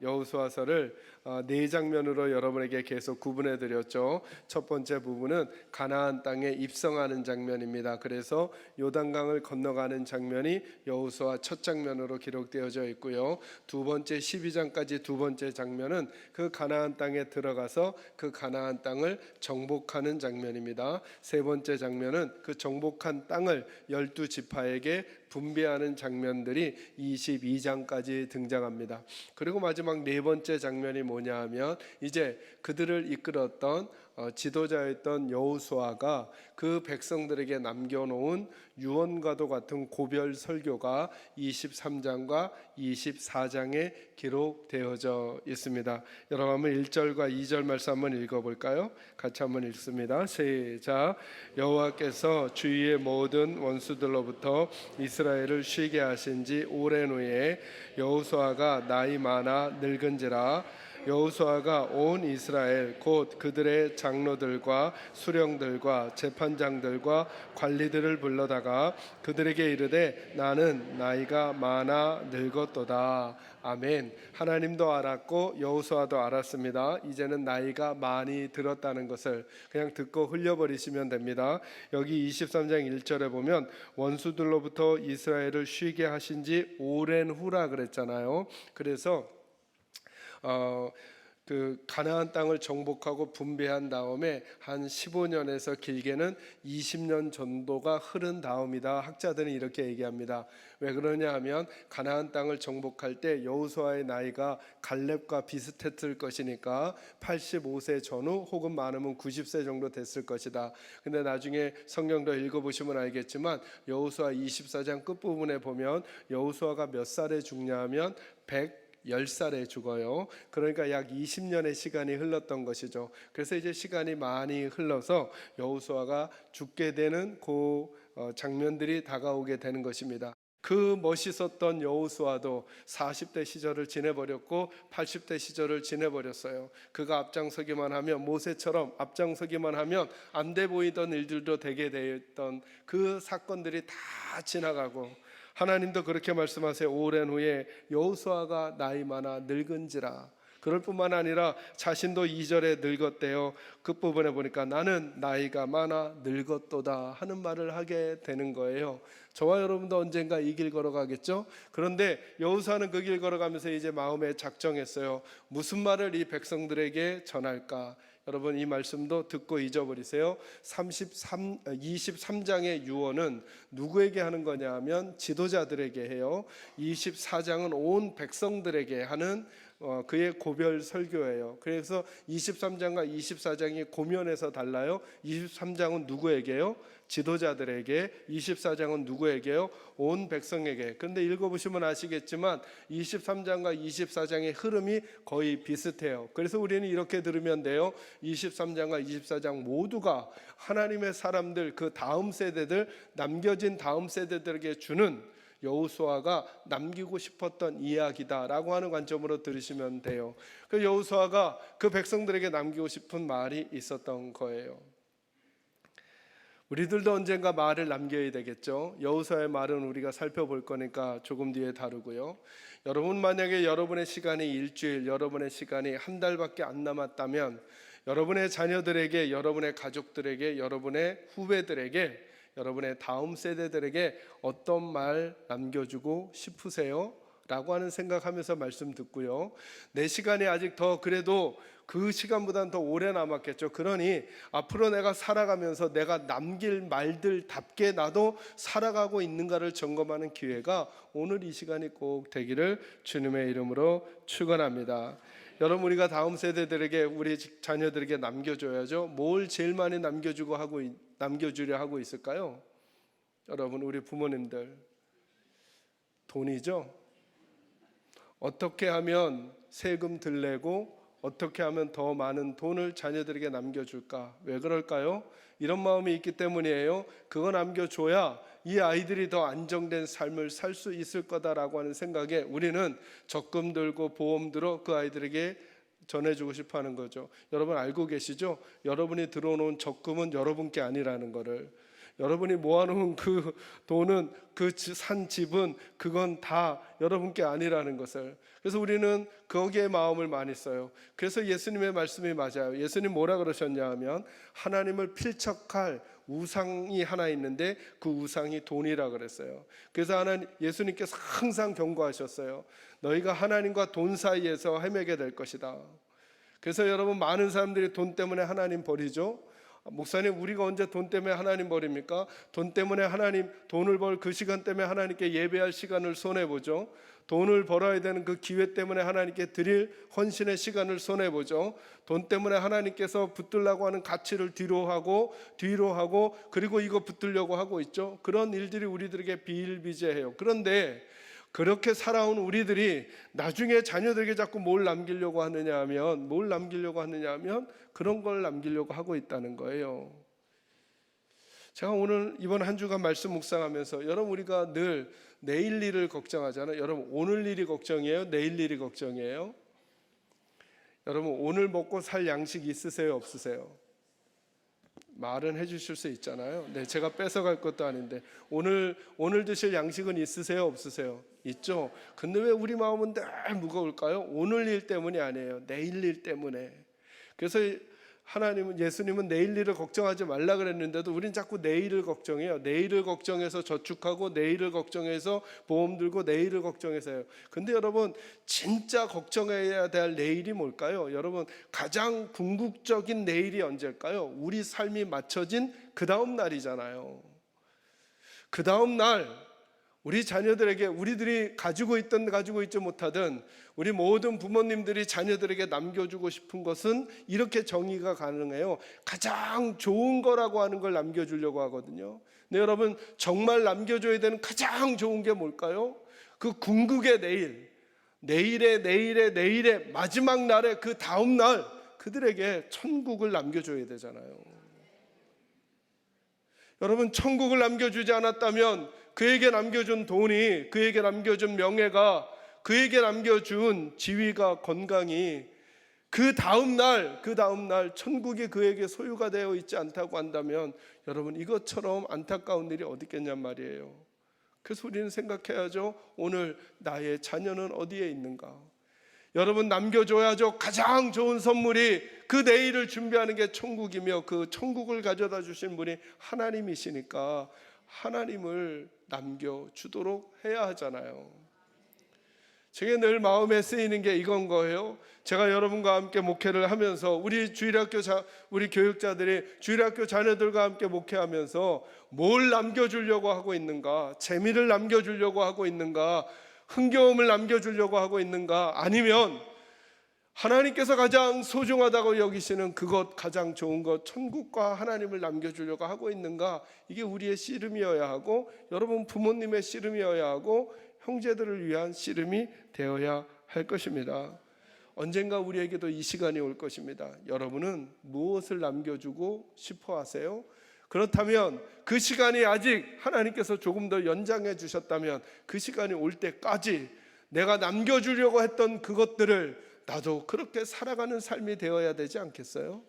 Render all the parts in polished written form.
여호수아서를 네 장면으로 여러분에게 계속 구분해 드렸죠. 첫 번째 부분은 가나안 땅에 입성하는 장면입니다. 그래서 요단강을 건너가는 장면이 여호수아 첫 장면으로 기록되어져 있고요. 두 번째 12장까지 두 번째 장면은 그 가나안 땅에 들어가서 그 가나안 땅을 정복하는 장면입니다. 세 번째 장면은 그 정복한 땅을 12지파에게 분배하는 장면들이 22장까지 등장합니다. 그리고 마지막 네 번째 장면이 뭐냐 하면 이제 그들을 이끌었던 지도자였던 여호수아가 그 백성들에게 남겨놓은 유언과도 같은 고별 설교가 23장과 24장에 기록되어져 있습니다. 여러분 한번 1절과 2절 말씀 한번 읽어볼까요? 같이 한번 읽습니다. 시작. 여호와께서 주위의 모든 원수들로부터 이스라엘을 쉬게 하신 지 오랜 후에 여호수아가 나이 많아 늙은지라 여호수아가 온 이스라엘 곧 그들의 장로들과 수령들과 재판장들과 관리들을 불러다가 그들에게 이르되 나는 나이가 많아 늙었도다. 아멘. 하나님도 알았고 여호수아도 알았습니다. 이제는 나이가 많이 들었다는 것을 그냥 듣고 흘려버리시면 됩니다. 여기 23장 1절에 보면 원수들로부터 이스라엘을 쉬게 하신 지 오랜 후라 그랬잖아요. 그래서 그 가나안 땅을 정복하고 분배한 다음에 한 15년에서 길게는 20년 정도가 흐른 다음이다. 학자들은 이렇게 얘기합니다. 왜 그러냐 하면 가나안 땅을 정복할 때 여호수아의 나이가 갈렙과 비슷했을 것이니까 85세 전후 혹은 많으면 90세 정도 됐을 것이다. 근데 나중에 성경도 읽어보시면 알겠지만 여호수아 24장 끝부분에 보면 여호수아가 몇 살에 죽냐 하면 10살에 죽어요. 그러니까 약 20년의 시간이 흘렀던 것이죠. 그래서 이제 시간이 많이 흘러서 여호수아가 죽게 되는 그 장면들이 다가오게 되는 것입니다. 그 멋있었던 여호수아도 40대 시절을 지내버렸고 80대 시절을 지내버렸어요. 그가 앞장서기만 하면 모세처럼 앞장서기만 하면 안 돼 보이던 일들도 되게 되었던 그 사건들이 다 지나가고 하나님도 그렇게 말씀하세요. 오랜 후에 여호수아가 나이 많아 늙은지라. 그럴 뿐만 아니라 자신도 2절에 늙었대요. 끝부분에 보니까 나는 나이가 많아 늙었도다 하는 말을 하게 되는 거예요. 저와 여러분도 언젠가 이 길 걸어가겠죠. 그런데 여호수아는 그 길 걸어가면서 이제 마음에 작정했어요. 무슨 말을 이 백성들에게 전할까. 여러분 이 말씀도 듣고 잊어버리세요. 23장의 유언은 누구에게 하는 거냐 하면 지도자들에게 해요. 24장은 온 백성들에게 하는 그의 고별 설교예요. 그래서 23장과 24장이 고면에서 달라요. 23장은 누구에게요? 지도자들에게. 24장은 누구에게요? 온 백성에게. 그런데 읽어보시면 아시겠지만 23장과 24장의 흐름이 거의 비슷해요. 그래서 우리는 이렇게 들으면 돼요. 23장과 24장 모두가 하나님의 사람들, 그 다음 세대들, 남겨진 다음 세대들에게 주는 여호수아가 남기고 싶었던 이야기다라고 하는 관점으로 들으시면 돼요. 그 여호수아가 그 백성들에게 남기고 싶은 말이 있었던 거예요. 우리들도 언젠가 말을 남겨야 되겠죠. 여호수아의 말은 우리가 살펴볼 거니까 조금 뒤에 다루고요. 여러분 만약에 여러분의 시간이 일주일, 여러분의 시간이 한 달밖에 안 남았다면 여러분의 자녀들에게, 여러분의 가족들에게, 여러분의 후배들에게, 여러분의 다음 세대들에게 어떤 말 남겨주고 싶으세요? 라고 하는 생각하면서 말씀 듣고요. 내 시간이 아직 더 그래도 그 시간보다는 더 오래 남았겠죠. 그러니 앞으로 내가 살아가면서 내가 남길 말들답게 나도 살아가고 있는가를 점검하는 기회가 오늘 이 시간이 꼭 되기를 주님의 이름으로 축원합니다. 여러분 우리가 다음 세대들에게 우리 자녀들에게 남겨줘야죠. 뭘 제일 많이 남겨주려 하고 있을까요? 여러분 우리 부모님들 돈이죠. 어떻게 하면 세금 덜 내고 어떻게 하면 더 많은 돈을 자녀들에게 남겨줄까? 왜 그럴까요? 이런 마음이 있기 때문이에요. 그거 남겨줘야 이 아이들이 더 안정된 삶을 살 수 있을 거다라고 하는 생각에 우리는 적금 들고 보험 들어 그 아이들에게 전해주고 싶어 하는 거죠. 여러분 알고 계시죠? 여러분이 들어놓은 적금은 여러분께 아니라는 거를. 여러분이 모아놓은 그 돈은, 그 산 집은, 그건 다 여러분께 아니라는 것을. 그래서 우리는 거기에 마음을 많이 써요. 그래서 예수님의 말씀이 맞아요. 예수님 뭐라 그러셨냐 하면 하나님을 필척할 우상이 하나 있는데 그 우상이 돈이라 그랬어요. 그래서 예수님께서 항상 경고하셨어요. 너희가 하나님과 돈 사이에서 헤매게 될 것이다. 그래서 여러분, 많은 사람들이 돈 때문에 하나님 버리죠. 목사님, 우리가 언제 돈 때문에 하나님 버립니까? 돈 때문에 하나님, 돈을 벌 그 시간 때문에 하나님께 예배할 시간을 손해보죠. 돈을 벌어야 되는 그 기회 때문에 하나님께 드릴 헌신의 시간을 손해보죠. 돈 때문에 하나님께서 붙들라고 하는 가치를 뒤로 하고 그리고 이거 붙들려고 하고 있죠. 그런 일들이 우리들에게 비일비재해요. 그런데 그렇게 살아온 우리들이 나중에 자녀들에게 자꾸 뭘 남기려고 하느냐 하면 그런 걸 남기려고 하고 있다는 거예요. 제가 오늘 이번 한 주간 말씀 묵상하면서, 여러분, 우리가 늘 내일 일을 걱정하잖아요. 여러분, 오늘 일이 걱정이에요? 내일 일이 걱정이에요? 여러분, 오늘 먹고 살 양식 있으세요? 없으세요? 말은 해주실 수 있잖아요. 네, 제가 뺏어갈 것도 아닌데 오늘 드실 양식은 있으세요? 없으세요? 있죠. 근데 왜 우리 마음은 늘 무거울까요? 오늘 일 때문이 아니에요. 내일 일 때문에. 그래서 예수님은 내일 일을 걱정하지 말라 그랬는데도 우린 자꾸 내일을 걱정해요. 내일을 걱정해서 저축하고, 내일을 걱정해서 보험 들고, 내일을 걱정해서 해요. 근데 여러분, 진짜 걱정해야 될 내일이 뭘까요? 여러분, 가장 궁극적인 내일이 언제일까요? 우리 삶이 맞춰진 그 다음 날이잖아요. 그 다음 날 우리 자녀들에게, 우리들이 가지고 있든 가지고 있지 못하든 우리 모든 부모님들이 자녀들에게 남겨주고 싶은 것은 이렇게 정의가 가능해요. 가장 좋은 거라고 하는 걸 남겨주려고 하거든요. 근데 여러분, 정말 남겨줘야 되는 가장 좋은 게 뭘까요? 그 궁극의 내일의 마지막 날에, 그 다음 날 그들에게 천국을 남겨줘야 되잖아요. 여러분, 천국을 남겨주지 않았다면 그에게 남겨준 돈이, 그에게 남겨준 명예가, 그에게 남겨준 지위가, 건강이 그 다음 날 천국이 그에게 소유가 되어 있지 않다고 한다면, 여러분, 이것처럼 안타까운 일이 어디 있겠냔 말이에요. 그래서 우리는 생각해야죠. 오늘 나의 자녀는 어디에 있는가? 여러분, 남겨줘야죠. 가장 좋은 선물이 그 내일을 준비하는 게 천국이며, 그 천국을 가져다 주신 분이 하나님이시니까 하나님을 남겨주도록 해야 하잖아요. 제게 늘 마음에 쓰이는 게 이건 거예요. 제가 여러분과 함께 목회를 하면서, 우리 교육자들이 주일학교 자녀들과 함께 목회하면서 뭘 남겨주려고 하고 있는가? 재미를 남겨주려고 하고 있는가? 흥겨움을 남겨주려고 하고 있는가? 아니면 하나님께서 가장 소중하다고 여기시는 그것, 가장 좋은 것, 천국과 하나님을 남겨주려고 하고 있는가? 이게 우리의 씨름이어야 하고, 여러분 부모님의 씨름이어야 하고, 형제들을 위한 씨름이 되어야 할 것입니다. 언젠가 우리에게도 이 시간이 올 것입니다. 여러분은 무엇을 남겨주고 싶어 하세요? 그렇다면 그 시간이 아직 하나님께서 조금 더 연장해 주셨다면, 그 시간이 올 때까지 내가 남겨주려고 했던 그것들을 나도 그렇게 살아가는 삶이 되어야 되지 않겠어요?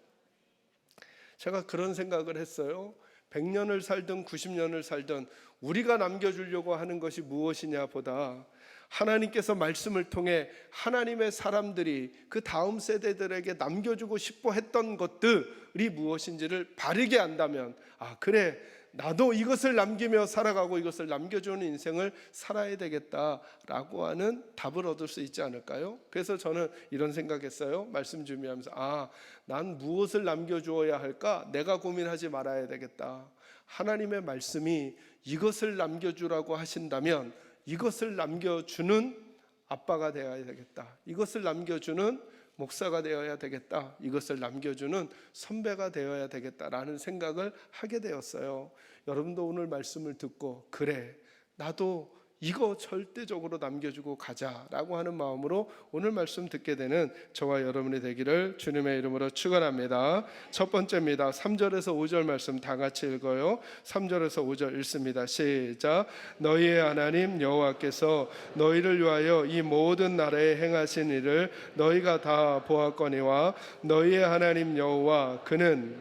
제가 그런 생각을 했어요. 100년을 살든 90년을 살든 우리가 남겨주려고 하는 것이 무엇이냐 보다, 하나님께서 말씀을 통해 하나님의 사람들이 그 다음 세대들에게 남겨주고 싶어 했던 것들이 무엇인지를 바르게 안다면, 아, 그래, 나도 이것을 남기며 살아가고 이것을 남겨주는 인생을 살아야 되겠다라고 하는 답을 얻을 수 있지 않을까요? 그래서 저는 이런 생각했어요. 말씀 준비하면서, 난 무엇을 남겨주어야 할까? 내가 고민하지 말아야 되겠다. 하나님의 말씀이 이것을 남겨주라고 하신다면 이것을 남겨주는 아빠가 되어야 되겠다. 이것을 남겨주는 목사가 되어야 되겠다. 이것을 남겨주는 선배가 되어야 되겠다라는 생각을 하게 되었어요. 여러분도 오늘 말씀을 듣고, 그래, 나도 이거 절대적으로 남겨주고 가자라고 하는 마음으로 오늘 말씀 듣게 되는 저와 여러분이 되기를 주님의 이름으로 축원합니다. 첫 번째입니다. 3절에서 5절 말씀 다 같이 읽어요. 3절에서 5절 읽습니다. 시작. 너희의 하나님 여호와께서 너희를 위하여 이 모든 나라에 행하신 일을 너희가 다 보았거니와 너희의 하나님 여호와 그는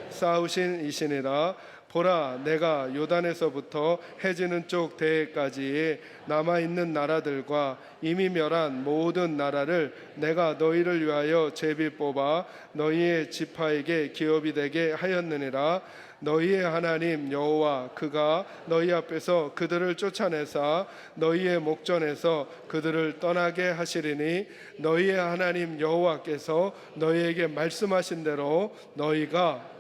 싸우신 이시니라. 보라, 내가 요단에서부터 해지는 쪽 대해까지 남아있는 나라들과 이미 멸한 모든 나라를 내가 너희를 위하여 제비 뽑아 너희의 지파에게 기업이 되게 하였느니라. 너희의 하나님 여호와 그가 너희 앞에서 그들을 쫓아내사 너희의 목전에서 그들을 떠나게 하시리니 너희의 하나님 여호와께서 너희에게 말씀하신 대로 너희가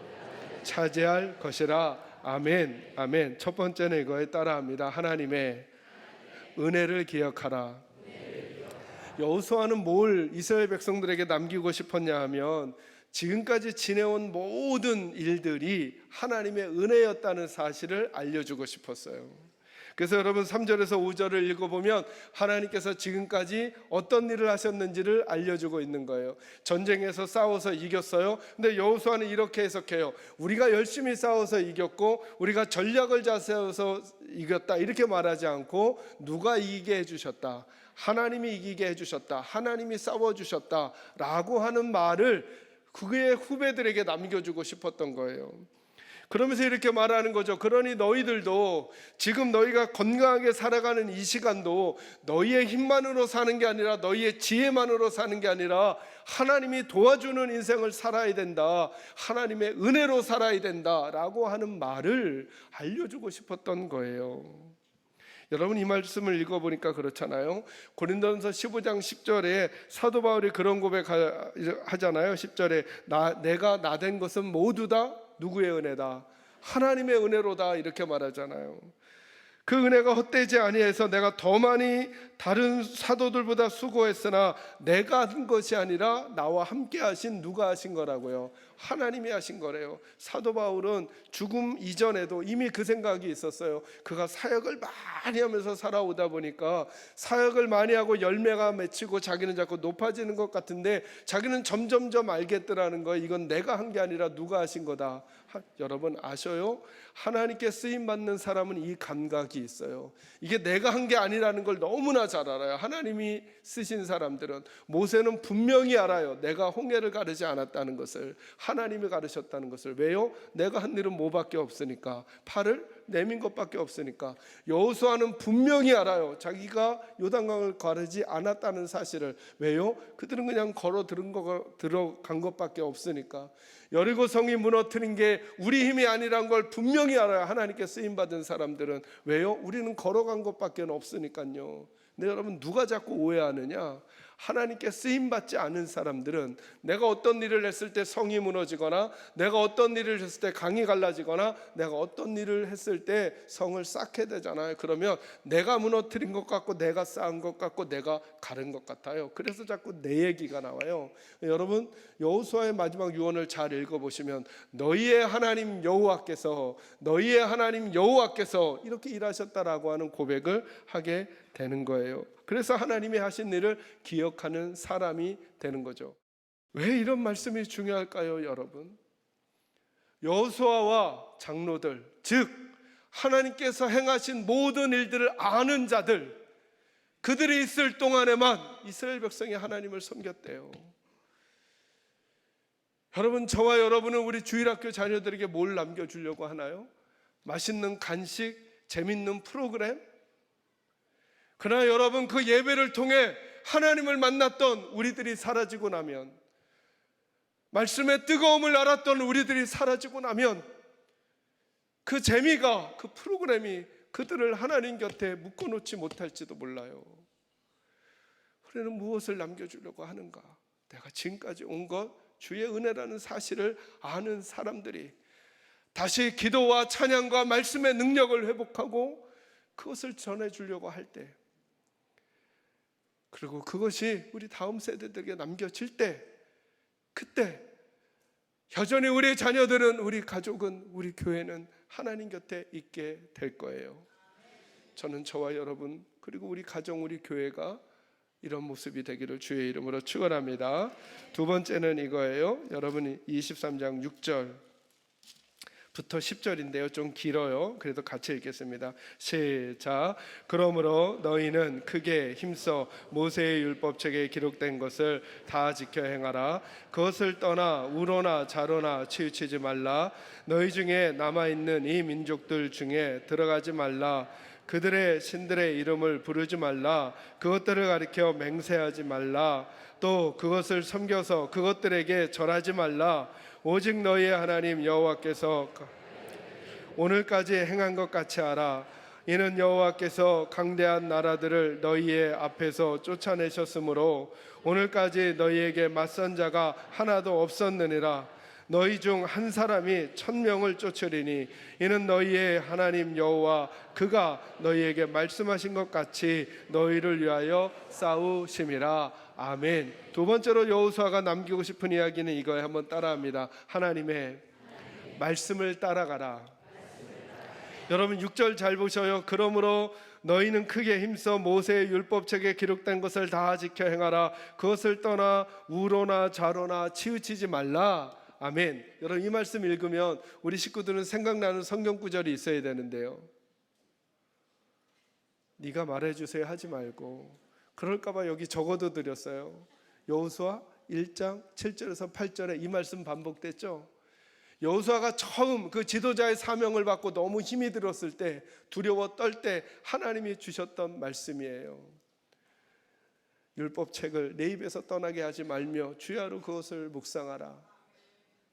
차지할 것이라. 아멘. 아멘. 첫 번째는 이거에 따라합니다. 하나님의 은혜를 기억하라. 여호수아는 뭘 이스라엘 백성들에게 남기고 싶었냐 하면 지금까지 지내온 모든 일들이 하나님의 은혜였다는 사실을 알려주고 싶었어요. 그래서 여러분 3절에서 5절을 읽어보면 하나님께서 지금까지 어떤 일을 하셨는지를 알려주고 있는 거예요. 전쟁에서 싸워서 이겼어요. 근데 여호수아는 이렇게 해석해요. 우리가 열심히 싸워서 이겼고 우리가 전략을 잘 세워서 이겼다, 이렇게 말하지 않고 누가 이기게 해주셨다, 하나님이 이기게 해주셨다, 하나님이 싸워주셨다 라고 하는 말을 그의 후배들에게 남겨주고 싶었던 거예요. 그러면서 이렇게 말하는 거죠. 그러니 너희들도 지금 너희가 건강하게 살아가는 이 시간도 너희의 힘만으로 사는 게 아니라 너희의 지혜만으로 사는 게 아니라 하나님이 도와주는 인생을 살아야 된다, 하나님의 은혜로 살아야 된다 라고 하는 말을 알려주고 싶었던 거예요. 여러분 이 말씀을 읽어보니까 그렇잖아요. 고린도전서 15장 10절에 사도 바울이 그런 고백하잖아요. 10절에 내가 나된 것은 모두 다 누구의 은혜다? 하나님의 은혜로다, 이렇게 말하잖아요. 그 은혜가 헛되지 아니해서 내가 더 많이 다른 사도들보다 수고했으나 내가 한 것이 아니라 나와 함께 하신 누가 하신 거라고요? 하나님이 하신 거래요. 사도 바울은 죽음 이전에도 이미 그 생각이 있었어요. 그가 사역을 많이 하면서 살아오다 보니까 사역을 많이 하고 열매가 맺히고 자기는 자꾸 높아지는 것 같은데 자기는 점점점 알겠더라는 거예요. 이건 내가 한 게 아니라 누가 하신 거다. 여러분 아셔요? 하나님께 쓰임받는 사람은 이 감각이 있어요. 이게 내가 한 게 아니라는 걸 너무나 잘 알아요. 하나님이 쓰신 사람들은. 모세는 분명히 알아요. 내가 홍해를 가르지 않았다는 것을, 하나님이 가르쳤다는 것을. 왜요? 내가 한 일은 뭐밖에 없으니까, 팔을 내민 것밖에 없으니까. 여호수아는 분명히 알아요. 자기가 요단강을 가르지 않았다는 사실을. 왜요? 그들은 그냥 걸어 들어간 것밖에 없으니까. 여리고 성이 무너뜨린 게 우리 힘이 아니란 걸 분명히 알아요. 하나님께 쓰임받은 사람들은. 왜요? 우리는 걸어간 것밖에 없으니까요. 근데 여러분 누가 자꾸 오해하느냐? 하나님께 쓰임받지 않은 사람들은 내가 어떤 일을 했을 때 성이 무너지거나 내가 어떤 일을 했을 때 강이 갈라지거나 내가 어떤 일을 했을 때 성을 쌓게 되잖아요. 그러면 내가 무너뜨린 것 같고 내가 쌓은 것 같고 내가 가른 것 같아요. 그래서 자꾸 내 얘기가 나와요. 여러분 여호수아의 마지막 유언을 잘 읽어보시면 너희의 하나님 여호와께서 이렇게 일하셨다라고 하는 고백을 하게 되는 거예요. 그래서 하나님이 하신 일을 기억하는 사람이 되는 거죠. 왜 이런 말씀이 중요할까요, 여러분? 여호수아와 장로들, 즉 하나님께서 행하신 모든 일들을 아는 자들, 그들이 있을 동안에만 이스라엘 백성이 하나님을 섬겼대요. 여러분, 저와 여러분은 우리 주일학교 자녀들에게 뭘 남겨주려고 하나요? 맛있는 간식, 재밌는 프로그램? 그러나 여러분 그 예배를 통해 하나님을 만났던 우리들이 사라지고 나면, 말씀의 뜨거움을 알았던 우리들이 사라지고 나면 그 재미가, 그 프로그램이 그들을 하나님 곁에 묶어놓지 못할지도 몰라요. 우리는 무엇을 남겨주려고 하는가? 내가 지금까지 온 것 주의 은혜라는 사실을 아는 사람들이 다시 기도와 찬양과 말씀의 능력을 회복하고 그것을 전해주려고 할 때, 그리고 그것이 우리 다음 세대들에게 남겨질 때, 그때 여전히 우리 자녀들은, 우리 가족은, 우리 교회는 하나님 곁에 있게 될 거예요. 저는 저와 여러분 그리고 우리 가정, 우리 교회가 이런 모습이 되기를 주의 이름으로 축원합니다. 두 번째는 이거예요. 여러분이 23장 6절 10절인데요. 좀 길어요. 그래도 같이 읽겠습니다. 시작. 그러므로 너희는 크게 힘써 모세의 율법책에 기록된 것을 다 지켜 행하라. 그것을 떠나 우로나 좌로나 치우치지 말라. 너희 중에 남아있는 이 민족들 중에 들어가지 말라. 그들의 신들의 이름을 부르지 말라. 그것들을 가리켜 맹세하지 말라. 또 그것을 섬겨서 그것들에게 절하지 말라. 오직 너희의 하나님 여호와께서 오늘까지 행한 것 같이 하라. 이는 여호와께서 강대한 나라들을 너희의 앞에서 쫓아내셨으므로 오늘까지 너희에게 맞선 자가 하나도 없었느니라. 너희 중 한 사람이 1000명을 쫓으리니 이는 너희의 하나님 여호와 그가 너희에게 말씀하신 것 같이 너희를 위하여 싸우심이라. 아멘. 두 번째로 여호수아가 남기고 싶은 이야기는 이거에 한번 따라합니다. 하나님의 말씀을 따라가라. 여러분 6절 잘 보셔요. 그러므로 너희는 크게 힘써 모세의 율법책에 기록된 것을 다 지켜 행하라. 그것을 떠나 우로나 좌로나 치우치지 말라. 아멘. 여러분 이 말씀 읽으면 우리 식구들은 생각나는 성경 구절이 있어야 되는데요. 네가 말해주세요 하지 말고, 그럴까 봐 여기 적어도 드렸어요. 여호수아 1장 7절에서 8절에 이 말씀 반복됐죠. 여호수아가 처음 그 지도자의 사명을 받고 너무 힘이 들었을 때, 두려워 떨 때 하나님이 주셨던 말씀이에요. 율법책을 내 입에서 떠나게 하지 말며 주야로 그것을 묵상하라.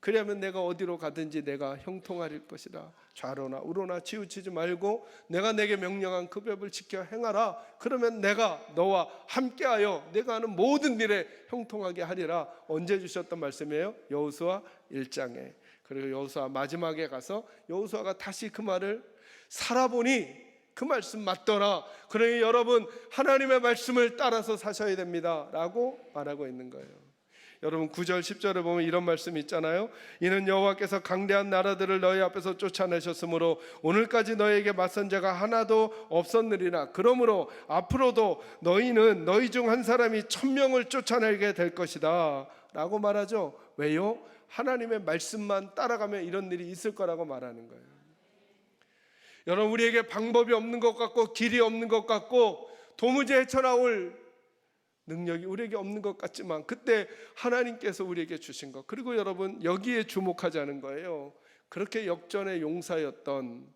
그러면 내가 어디로 가든지 내가 형통할 것이라. 좌로나 우로나 치우치지 말고 내가 내게 명령한 그 법을 지켜 행하라. 그러면 내가 너와 함께하여 내가 하는 모든 일에 형통하게 하리라. 언제 주셨던 말씀이에요? 여호수아 1장에. 그리고 여호수아 마지막에 가서 여호수아가 다시 그 말을 살아보니 그 말씀 맞더라. 그러니 여러분 하나님의 말씀을 따라서 사셔야 됩니다 라고 말하고 있는 거예요. 여러분 9절 10절에 보면 이런 말씀이 있잖아요. 이는 여호와께서 강대한 나라들을 너희 앞에서 쫓아내셨으므로 오늘까지 너희에게 맞선 자가 하나도 없었느니라. 그러므로 앞으로도 너희는 너희 중 한 사람이 1000명을 쫓아내게 될 것이다 라고 말하죠. 왜요? 하나님의 말씀만 따라가면 이런 일이 있을 거라고 말하는 거예요. 여러분 우리에게 방법이 없는 것 같고 길이 없는 것 같고 도무지 헤쳐나올 능력이 우리에게 없는 것 같지만 그때 하나님께서 우리에게 주신 것, 그리고 여러분 여기에 주목하자는 거예요. 그렇게 역전의 용사였던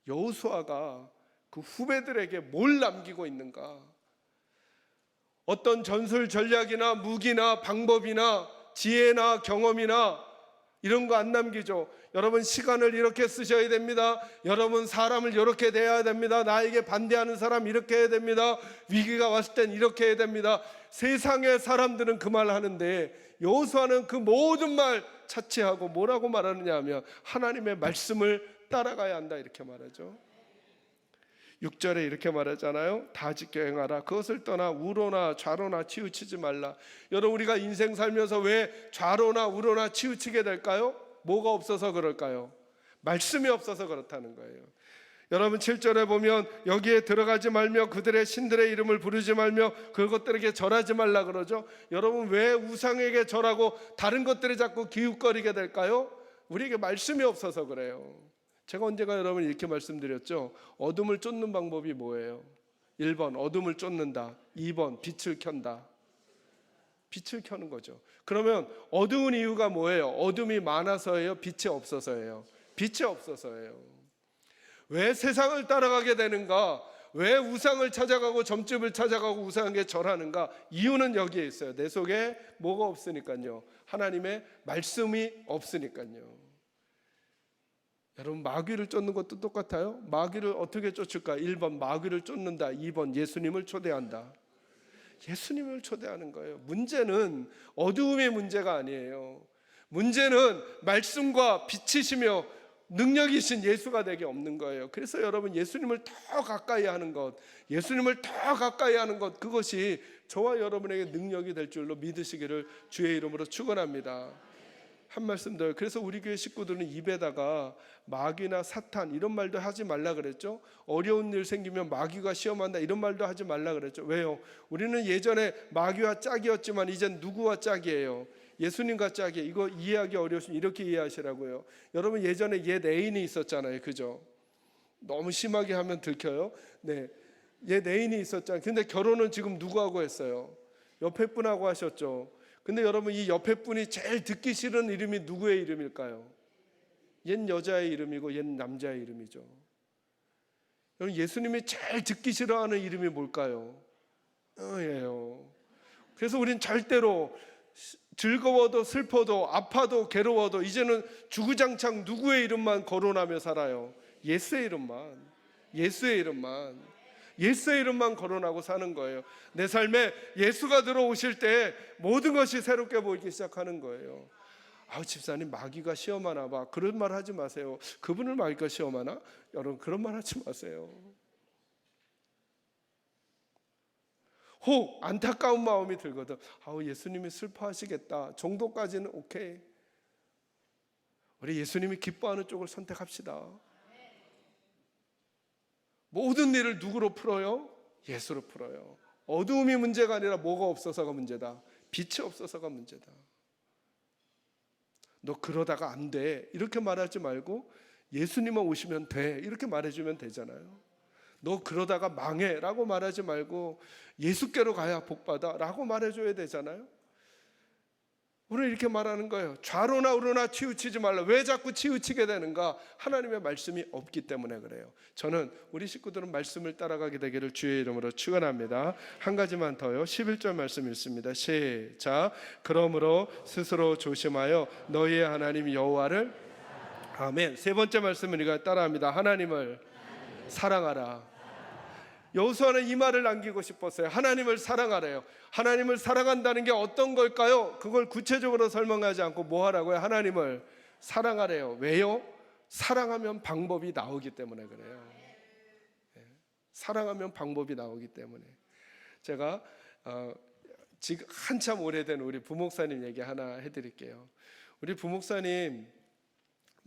여호수아가 그 후배들에게 뭘 남기고 있는가? 어떤 전술 전략이나 무기나 방법이나 지혜나 경험이나 이런 거 안 남기죠. 여러분 시간을 이렇게 쓰셔야 됩니다. 여러분 사람을 이렇게 대해야 됩니다. 나에게 반대하는 사람 이렇게 해야 됩니다. 위기가 왔을 땐 이렇게 해야 됩니다. 세상의 사람들은 그 말 하는데 여호수아는 그 모든 말 차치하고 뭐라고 말하느냐 하면 하나님의 말씀을 따라가야 한다 이렇게 말하죠. 6절에 이렇게 말하잖아요. 다 지켜 행하라. 그것을 떠나 우로나 좌로나 치우치지 말라. 여러분 우리가 인생 살면서 왜 좌로나 우로나 치우치게 될까요? 뭐가 없어서 그럴까요? 말씀이 없어서 그렇다는 거예요. 여러분 7절에 보면 여기에 들어가지 말며 그들의 신들의 이름을 부르지 말며 그것들에게 절하지 말라 그러죠. 여러분 왜 우상에게 절하고 다른 것들에 자꾸 기웃거리게 될까요? 우리에게 말씀이 없어서 그래요. 제가 언젠가 여러분 이렇게 말씀드렸죠. 어둠을 쫓는 방법이 뭐예요? 1번 어둠을 쫓는다. 2번 빛을 켠다. 빛을 켜는 거죠. 그러면 어두운 이유가 뭐예요? 어둠이 많아서예요? 빛이 없어서예요? 빛이 없어서예요. 왜 세상을 따라가게 되는가? 왜 우상을 찾아가고 점집을 찾아가고 우상에게 절하는가? 이유는 여기에 있어요. 내 속에 뭐가 없으니까요. 하나님의 말씀이 없으니까요. 여러분 마귀를 쫓는 것도 똑같아요. 마귀를 어떻게 쫓을까? 1번 마귀를 쫓는다. 2번 예수님을 초대한다. 예수님을 초대하는 거예요. 문제는 어두움의 문제가 아니에요. 문제는 말씀과 빛이시며 능력이신 예수가 내게 없는 거예요. 그래서 여러분 예수님을 더 가까이 하는 것, 예수님을 더 가까이 하는 것, 그것이 저와 여러분에게 능력이 될 줄로 믿으시기를 주의 이름으로 축원합니다. 한 말씀 더. 그래서 우리 교회 식구들은 입에다가 마귀나 사탄 이런 말도 하지 말라 그랬죠. 어려운 일 생기면 마귀가 시험한다 이런 말도 하지 말라 그랬죠. 왜요? 우리는 예전에 마귀와 짝이었지만 이젠 누구와 짝이에요? 예수님 같지 않게 이거 이해하기 어려우시면 이렇게 이해하시라고요. 여러분 예전에 옛 애인이 있었잖아요. 그죠? 너무 심하게 하면 들켜요. 네, 옛 애인이 있었잖아요. 근데 결혼은 지금 누구하고 했어요? 옆에 분하고 하셨죠. 근데 여러분 이 옆에 분이 제일 듣기 싫은 이름이 누구의 이름일까요? 옛 여자의 이름이고 옛 남자의 이름이죠. 여러분 예수님이 제일 듣기 싫어하는 이름이 뭘까요? 예요. 그래서 우린 절대로 즐거워도 슬퍼도 아파도 괴로워도 이제는 주구장창 누구의 이름만 거론하며 살아요. 예수의 이름만, 예수의 이름만, 예수의 이름만 거론하고 사는 거예요. 내 삶에 예수가 들어오실 때 모든 것이 새롭게 보이기 시작하는 거예요. 아우 집사님 마귀가 시험하나 봐. 그런 말 하지 마세요. 그분을 마귀가 시험하나? 여러분 그런 말 하지 마세요. 혹 안타까운 마음이 들거든. 아우 예수님이 슬퍼하시겠다 정도까지는 오케이. 우리 예수님이 기뻐하는 쪽을 선택합시다. 모든 일을 누구로 풀어요? 예수로 풀어요. 어두움이 문제가 아니라 뭐가 없어서가 문제다. 빛이 없어서가 문제다. 너 그러다가 안 돼 이렇게 말하지 말고 예수님만 오시면 돼 이렇게 말해주면 되잖아요. 너 그러다가 망해 라고 말하지 말고 예수께로 가야 복받아 라고 말해줘야 되잖아요. 우리는 이렇게 말하는 거예요. 좌로나 우로나 치우치지 말라. 왜 자꾸 치우치게 되는가? 하나님의 말씀이 없기 때문에 그래요. 저는 우리 식구들은 말씀을 따라가게 되기를 주의 이름으로 축원합니다. 한 가지만 더요. 11절 말씀 읽습니다. 시작. 그러므로 스스로 조심하여 너희의 하나님 여호와를 아멘. 세 번째 말씀을 우리가 따라합니다. 하나님을 사랑하라. 여호수아는 이 말을 남기고 싶었어요. 하나님을 사랑하래요. 하나님을 사랑한다는 게 어떤 걸까요? 그걸 구체적으로 설명하지 않고 뭐 하라고요? 하나님을 사랑하래요. 왜요? 사랑하면 방법이 나오기 때문에 그래요. 사랑하면 방법이 나오기 때문에. 제가 지금 한참 오래된 우리 부목사님 얘기 하나 해드릴게요. 우리 부목사님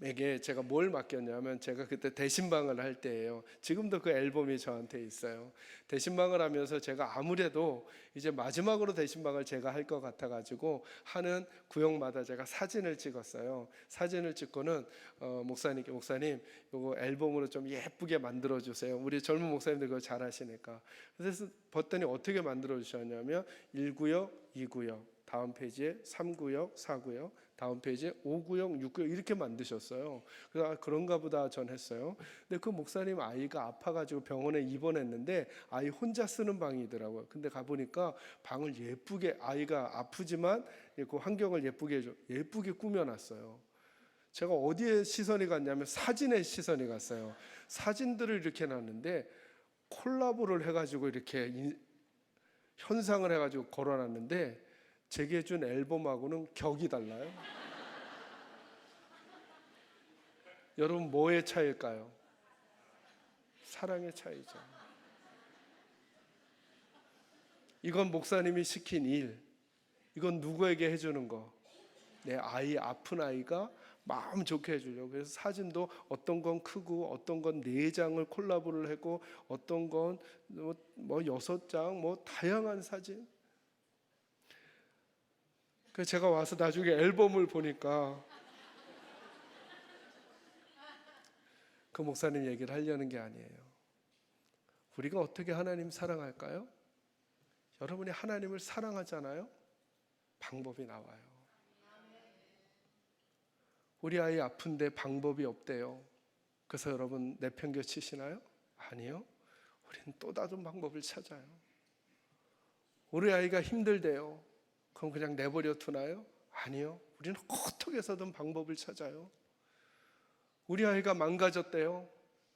에게 제가 뭘 맡겼냐면 제가 그때 대신방을 할 때예요. 지금도 그 앨범이 저한테 있어요. 대신방을 하면서 제가 아무래도 이제 마지막으로 대신방을 제가 할 것 같아가지고 하는 구역마다 제가 사진을 찍었어요. 사진을 찍고는 목사님께 목사님 이거 앨범으로 좀 예쁘게 만들어 주세요. 우리 젊은 목사님들 그거 잘 하시니까. 그래서 봤더니 어떻게 만들어 주셨냐면 1구역, 2구역, 다음 페이지에 3구역, 4구역, 다음 페이지에 5구역, 6구역 이렇게 만드셨어요. 그래서 그런가 보다 전 했어요. 근데 그 목사님 아이가 아파가지고 병원에 입원했는데 아이 혼자 쓰는 방이더라고요. 근데 가보니까 방을 예쁘게 아이가 아프지만 그 환경을 예쁘게 꾸며놨어요. 제가 어디에 시선이 갔냐면 사진에 시선이 갔어요. 사진들을 이렇게 놨는데 콜라보를 해가지고 이렇게 현상을 해가지고 걸어놨는데 제게 준 앨범하고는 격이 달라요. 여러분 뭐의 차이일까요? 사랑의 차이죠. 이건 목사님이 시킨 일, 이건 누구에게 해주는 거. 내 아이 아픈 아이가 마음 좋게 해주려고. 그래서 사진도 어떤 건 크고 어떤 건 4장을 콜라보를 하고 어떤 건 뭐 6장 뭐 다양한 사진. 그래서 제가 와서 나중에 앨범을 보니까 그 목사님 얘기를 하려는 게 아니에요. 우리가 어떻게 하나님 사랑할까요? 여러분이 하나님을 사랑하잖아요. 방법이 나와요. 우리 아이 아픈데 방법이 없대요. 그래서 여러분 내팽개치시나요? 아니요. 우리는 또 다른 방법을 찾아요. 우리 아이가 힘들대요. 그럼 그냥 내버려 두나요? 아니요. 우리는 어떻게 해서든 방법을 찾아요. 우리 아이가 망가졌대요.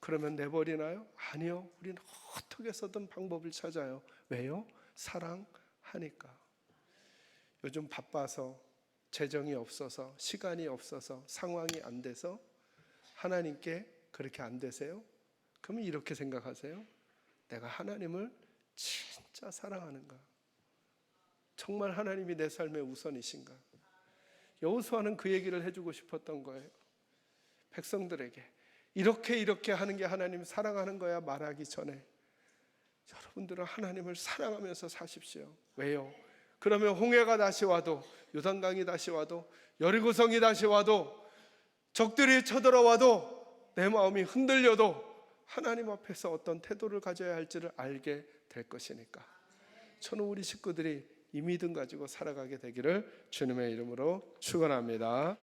그러면 내버리나요? 아니요. 우리는 어떻게 해서든 방법을 찾아요. 왜요? 사랑하니까. 요즘 바빠서 재정이 없어서 시간이 없어서 상황이 안 돼서 하나님께 그렇게 안 되세요? 그러면 이렇게 생각하세요. 내가 하나님을 진짜 사랑하는가? 정말 하나님이 내 삶의 우선이신가? 여호수아는 그 얘기를 해주고 싶었던 거예요. 백성들에게 이렇게 하는 게 하나님 사랑하는 거야 말하기 전에 여러분들은 하나님을 사랑하면서 사십시오. 왜요? 그러면 홍해가 다시 와도, 요단강이 다시 와도, 여리고성이 다시 와도, 적들이 쳐들어와도, 내 마음이 흔들려도 하나님 앞에서 어떤 태도를 가져야 할지를 알게 될 것이니까 저는 우리 식구들이 이 믿음 가지고 살아가게 되기를 주님의 이름으로 축원합니다.